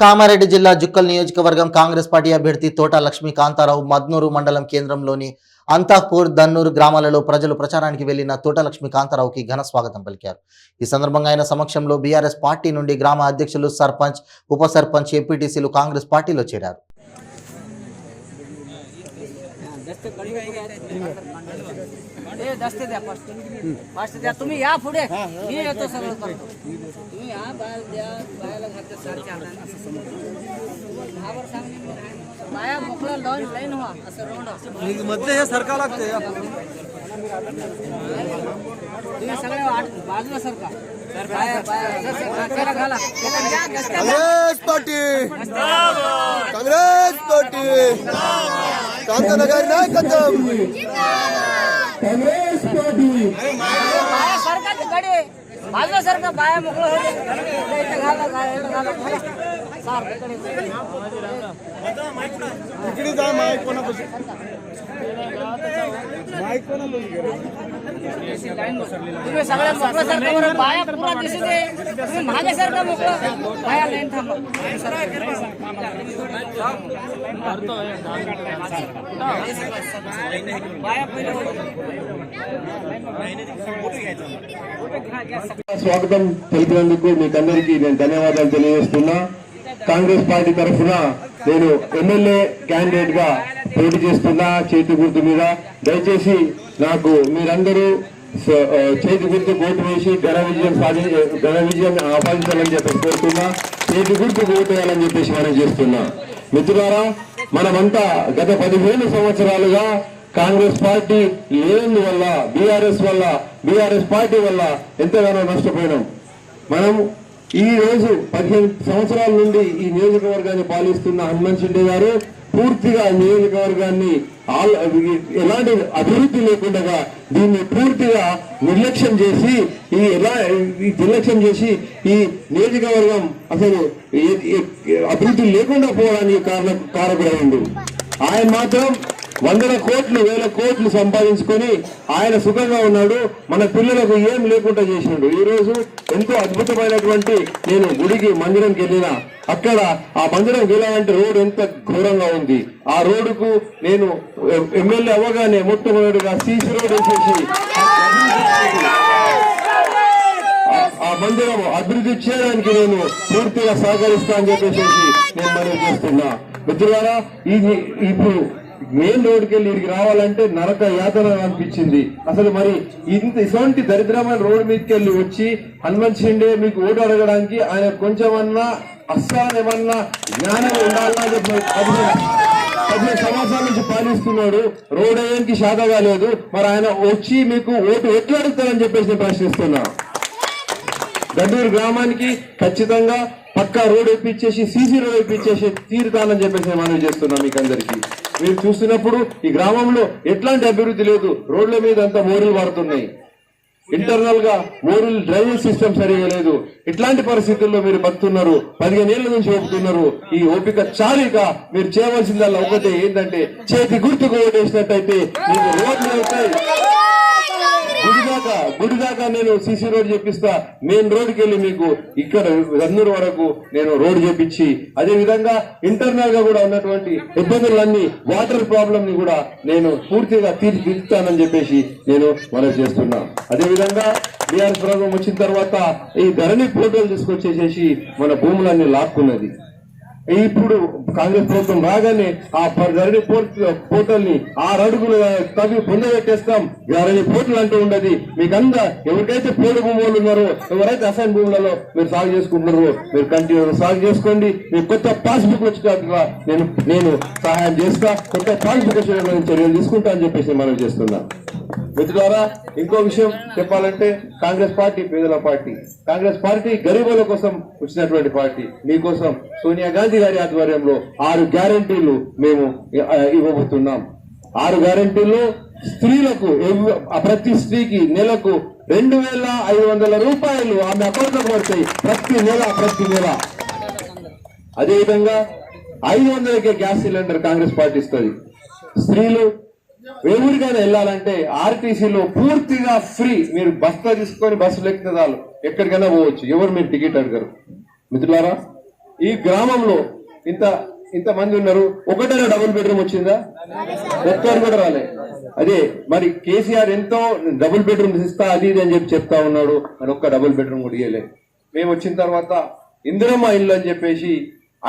కామారెడ్డి జిల్లా జుక్కల్ నియోజకవర్గం కాంగ్రెస్ పార్టీ అభ్యర్థి తోట లక్ష్మీ కాంతారావు మద్నూరు మండలం కేంద్రంలోని అంతాపూర్ దన్నూరు గ్రామాలలో ప్రజలు ప్రచారానికి వెళ్లిన తోట లక్ష్మీ కాంతారావుకి ఘన స్వాగతం పలికారు. ఈ సందర్భంగా ఆయన సమక్షంలో బీఆర్ఎస్ పార్టీ నుండి గ్రామ అధ్యక్షులు, సర్పంచ్, ఉప సర్పంచ్, ఎంపీటీసీలు కాంగ్రెస్ పార్టీలో చేరారు. तुम्ही या पुढे मी येतो सगळं करतो. तुम्ही या बायाला घरच्या सारखे बाया मोकळा लाईन व्हा असं रोड मध्ये हे सरका लागते. तुम्ही सगळे बाजूला सरका. कांग्रेस पार्टी कांग्रेस पार्टी कांतानगर नायकत्व कांग्रेस पार्टी बाया सरकारची गाडी बाजूला सरका. बाया मोकळं होते इकडे जा. माईक कोणापासून तुम्ही सगळ्या मोकळं सरका. बाया पुरा दिसू दे. तुम्ही मागे सरका मोकळं. बाया लाईन थांबा. స్వాగతం తెలిపినందుకు మీకందరికీ నేను ధన్యవాదాలు తెలియజేస్తున్నా. కాంగ్రెస్ పార్టీ తరఫున నేను ఎమ్మెల్యే క్యాండిడేట్ గా పోటీ చేస్తున్నా చేతి గుర్తు మీద. దయచేసి నాకు మీరందరూ చేతి గుర్తు ఓటు వేసి ఘన విజయం ఆపాదించాలని చెప్పేసి కోరుతున్నా. చేతి గుర్తు ఓటు వేయాలని చెప్పేసి మనం చేస్తున్నా. మిత్రులారా, మనమంతా గత 15 సంవత్సరాలుగా కాంగ్రెస్ పార్టీ లేనందువల్ల బీఆర్ఎస్ పార్టీ వల్ల ఎంతగానో నష్టపోయినాం. మనం ఈ రోజు 15 సంవత్సరాల నుండి ఈ నియోజకవర్గాన్ని పాలిస్తున్న హనుమంత్ షిండే గారు పూర్తిగా నియోజకవర్గాన్ని ఎలాంటి అభివృద్ధి లేకుండా దీన్ని పూర్తిగా నిర్లక్ష్యం చేసి ఈ నియోజకవర్గం అసలు అభివృద్ధి లేకుండా పోవడానికి కారకుడైండు. ఆయన మాత్రం వందల కోట్లు, వేల కోట్లు సంపాదించుకొని ఆయన సుఖంగా ఉన్నాడు. మన పిల్లలకు ఏం లేకుండా చేసినాడు. ఈ రోజు ఎంతో అద్భుతమైనటువంటి నేను గుడికి మందిరంకి వెళ్ళినా అక్కడ ఆ మందిరంకి వెళ్ళాలంటే రోడ్డు ఎంత ఘోరంగా ఉంది. ఆ రోడ్డుకు నేను ఎమ్మెల్యే అవ్వగానే మొట్టమొదటిగా సీసీ రోడ్ వేసేసి ఆ మందిరం అభివృద్ధి చేయడానికి నేను పూర్తిగా సహకరిస్తా అని చెప్పేసి నేను మనవి చేస్తున్నా. మిత్రులారా, ఇప్పుడు మెయిన్ రోడ్డుకి వెళ్ళి ఇక్కడికి రావాలంటే నరక యాతన అనిపించింది. అసలు మరి ఇటువంటి దరిద్రమైన రోడ్డు మీదకి వెళ్ళి వచ్చి హనుమంత్ షిండే మీకు ఓటు అడగడానికి ఆయన కొంచెమన్నా అస్సానేమన్నా జ్ఞానం ఉండాలన్నా చెప్పి 15 సంవత్సరాల నుంచి పాలిస్తున్నాడు. రోడ్ అయ్యానికి శాతగా లేదు. మరి ఆయన వచ్చి మీకు ఓటు ఎట్లా అడుగుతారని చెప్పేసి నేను ప్రశ్నిస్తున్నా. గడ్డూరు గ్రామానికి ఖచ్చితంగా పక్కా రోడ్ వేయించేసి సీసీ రోడ్ వేయించేసి తీరుతానని చెప్పేసి మనం చేస్తున్నాం. మీకు అందరికీ మీరు చూస్తున్నప్పుడు ఈ గ్రామంలో ఎట్లాంటి అభివృద్ధి లేదు. రోడ్ల మీద అంతా మోరీలు పడుతున్నాయి. ఇంటర్నల్ గా మోరీలు డ్రైనేజ్ సిస్టమ్ సరిగా లేదు. ఇట్లాంటి పరిస్థితుల్లో మీరు బతున్నారు. 15 ఏళ్ల నుంచి ఓపుతున్నారు. ఈ ఓపిక చాలిక మీరు చేయవలసిందల్లా ఒకటే, ఏంటంటే చేతి గుర్తుకు ఓటేసినట్టయితే మీకు రోడ్లు అవుతాయి. గుడిదాకా నేను సీసీ రోడ్ చేపిస్తా. మెయిన్ రోడ్డుకి వెళ్ళి మీకు ఇక్కడ రన్నూరు వరకు నేను రోడ్ చేపించి, అదే విధంగా ఇంటర్నల్ గా కూడా ఉన్నటువంటి ఇబ్బందులన్నీ, వాటర్ ప్రాబ్లం ని కూడా నేను పూర్తిగా తీర్చిదిద్దుతానని చెప్పేసి నేను మనవి చేస్తున్నా. అదే విధంగా బీఆర్ఎస్ ప్రభుత్వం వచ్చిన తర్వాత ఈ ధరణి పోర్టల్ తీసుకొచ్చేసేసి మన భూములన్నీ లాక్కున్నది. ఇప్పుడు కాంగ్రెస్ ప్రభుత్వం రాగానే ఆ ధరణి పోర్టల్ ని 6 అడుగులు తవ్వి పొందబెట్టేస్తాం. ధరణి పోర్టల్ అంటూ ఉండదు. మీకంతా ఎవరికైతే పోడు భూములు ఉన్నారో, ఎవరైతే అసైన్ భూములలో మీరు సాగు చేసుకుంటున్నారో మీరు కంటిన్యూ సాగు చేసుకోండి. మీకు కొత్త పాస్బుక్ వచ్చేటట్టుగా నేను సహాయం చేస్తా. కొత్త పాస్బుక్ వచ్చేటటువంటి చర్యలు తీసుకుంటా అని చెప్పేసి మనం చేస్తున్నా. మిత్రులారా, ఇంకో విషయం చెప్పాలంటే కాంగ్రెస్ పార్టీ పేదల పార్టీ. కాంగ్రెస్ పార్టీ గరీబుల కోసం వచ్చినటువంటి పార్టీ. మీకోసం సోనియా గాంధీ గారి ఆధ్వర్యంలో 6 గ్యారంటీలు మేము ఇవ్వబోతున్నాం. 6 గ్యారంటీలు స్త్రీలకు, ప్రతి స్త్రీకి నెలకు 2500 రూపాయలు ఆమె అకౌంట్ లో పడతాయి ప్రతి నెల. అదేవిధంగా 500కే గ్యాస్ సిలిండర్ కాంగ్రెస్ పార్టీ ఇస్తుంది. స్త్రీలు ఎవరికైనా వెళ్ళాలంటే ఆర్టీసీలో పూర్తిగా ఫ్రీ. మీరు బస్తా తీసుకొని బస్సులు ఎక్కితే చాలు, ఎక్కడికైనా పోవచ్చు. ఎవరు మీరు టికెట్ అడగరు. మిత్రులారా, ఈ గ్రామంలో ఇంత మంది ఉన్నారు, ఒకటైనా డబుల్ బెడ్రూమ్ వచ్చిందా? ఒక్కరు కూడా రాలే. అదే మరి కేసీఆర్ ఎంతో డబుల్ బెడ్రూమ్ ఇస్తా అది ఇది అని చెప్పి చెప్తా ఉన్నాడు, మరి ఒక్క డబుల్ బెడ్రూమ్ కూడా ఇయ్యలే. మేము వచ్చిన తర్వాత ఇందిరమ్మ ఇల్లు అని చెప్పేసి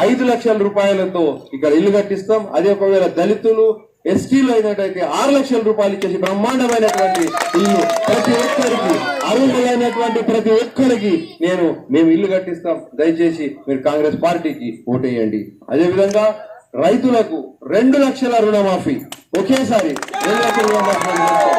5 లక్షల రూపాయలతో ఇక్కడ ఇల్లు కట్టిస్తాం. అదే ఒకవేళ దళితులు ఎస్టీలు అయినట్టయితే 6 లక్షల రూపాయలు ఇచ్చేసి బ్రహ్మాండమైనటువంటి ఇల్లు ప్రతి ఒక్కరికి, అర్హులైనటువంటి ప్రతి ఒక్కరికి మేము ఇల్లు కట్టిస్తాం. దయచేసి మీరు కాంగ్రెస్ పార్టీకి ఓటేయండి. అదేవిధంగా రైతులకు 2 లక్షల రుణమాఫీ ఒకేసారి 2 లక్షల రుణమాఫీ చేస్తాం.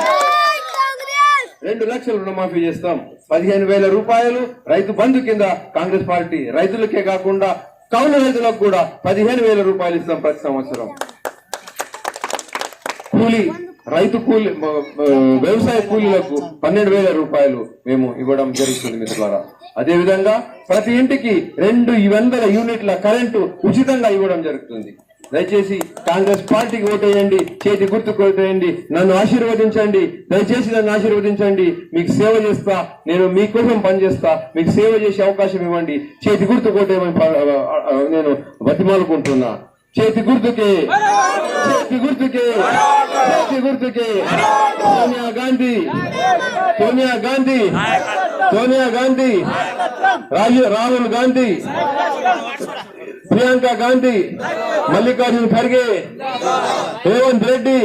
2 లక్షల రుణమాఫీ చేస్తాం. 15,000 రూపాయలు రైతు బంధు కింద కాంగ్రెస్ పార్టీ రైతులకే కాకుండా కౌలు రైతులకు కూడా 15,000 రూపాయలు ఇస్తాం ప్రతి సంవత్సరం. రైతు కూలి వ్యవసాయ కూలీలకు 12,000 రూపాయలు మేము ఇవ్వడం జరుగుతుంది మిత్రులారా. అదేవిధంగా ప్రతి ఇంటికి 200 యూనిట్ల కరెంటు ఉచితంగా ఇవ్వడం జరుగుతుంది. దయచేసి కాంగ్రెస్ పార్టీకి ఓటేయండి, చేతి గుర్తుకు ఓటేయండి, నన్ను ఆశీర్వదించండి. దయచేసి నన్ను ఆశీర్వదించండి. మీకు సేవ చేస్తా, నేను మీకోసం పనిచేస్తా, మీకు సేవ చేసే అవకాశం ఇవ్వండి. చేతి గుర్తుకు ఓటేయమని నేను బతిమాలుకుంటున్నా. చేతి గుర్తుకే, చేతి గుర్తుకే, చేతి గుర్తుకే. సోనియా గాంధీ, సోనియా గాంధీ, సోనియా గాంధీ, రాహుల్ గాంధీ, ప్రియాంక గాంధీ, మల్లికార్జున్ ఖర్గే, రేవంత్ రెడ్డి,